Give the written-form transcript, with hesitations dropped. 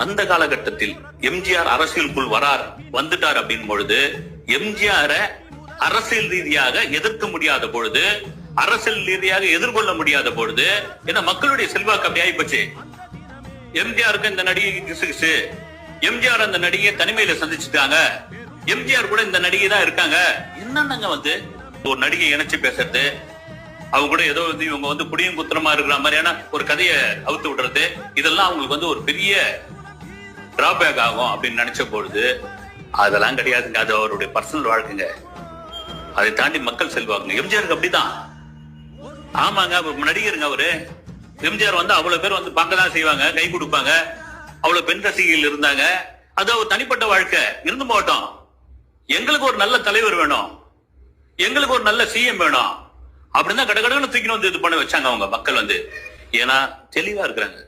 அந்த காலகட்டத்தில் எம்ஜிஆர் அரசியலுக்குள் வந்துட்டார் அப்படின் பொழுது எம்ஜிஆர அரசியல் ரீதியாக எதிர்க்க முடியாத பொழுது, அரசியல் ரீதியாக எதிர்கொள்ள முடியாத பொழுது, ஏன்னா மக்களுடைய செல்வாக்கு அப்படி ஆயிப்போச்சு. எம்ஜிஆருக்கு இந்த நடிகை கிசுகிசு, எம்ஜிஆர் அந்த நடிகையை தனிமையில சந்திச்சுட்டாங்க, எம்ஜிஆர் கூட இந்த நடிகை தான் இருக்காங்க. என்னங்க ஒரு நடிகை இணைச்சு பேசுறது, அவங்க கூட ஏதோ இவங்க புடியும் குத்திரமா இருக்கிற மாதிரியான ஒரு கதையை அவுத்து விடுறது, இதெல்லாம் அவங்களுக்கு ஒரு பெரிய டிராபேக் ஆகும் அப்படின்னு நினைச்ச பொழுது அதெல்லாம் கிடையாதுங்க. அது அவருடைய பர்சனல் வாழ்க்கைங்க. அதை தாண்டி மக்கள் செல்வாங்க. எம்ஜிஆருக்கு அப்படிதான். ஆமாங்க, நடிகருங்க அவரு. எம்ஜிஆர் அவ்வளவு பேர் பார்க்கதான் செய்வாங்க, கை கொடுப்பாங்க, அவ்வளவு பெண் ரசிகைகள் இருந்தாங்க. அது அவர் தனிப்பட்ட வாழ்க்கை இருந்து போட்டோம். எங்களுக்கு ஒரு நல்ல தலைவர் வேணும், எங்களுக்கு ஒரு நல்ல சிஎம் வேணும் அப்படின்னா கடகடன்னு தூக்கின்னு இது பண்ண வச்சாங்க அவங்க மக்கள். ஏன்னா தெளிவா இருக்கிறாங்க.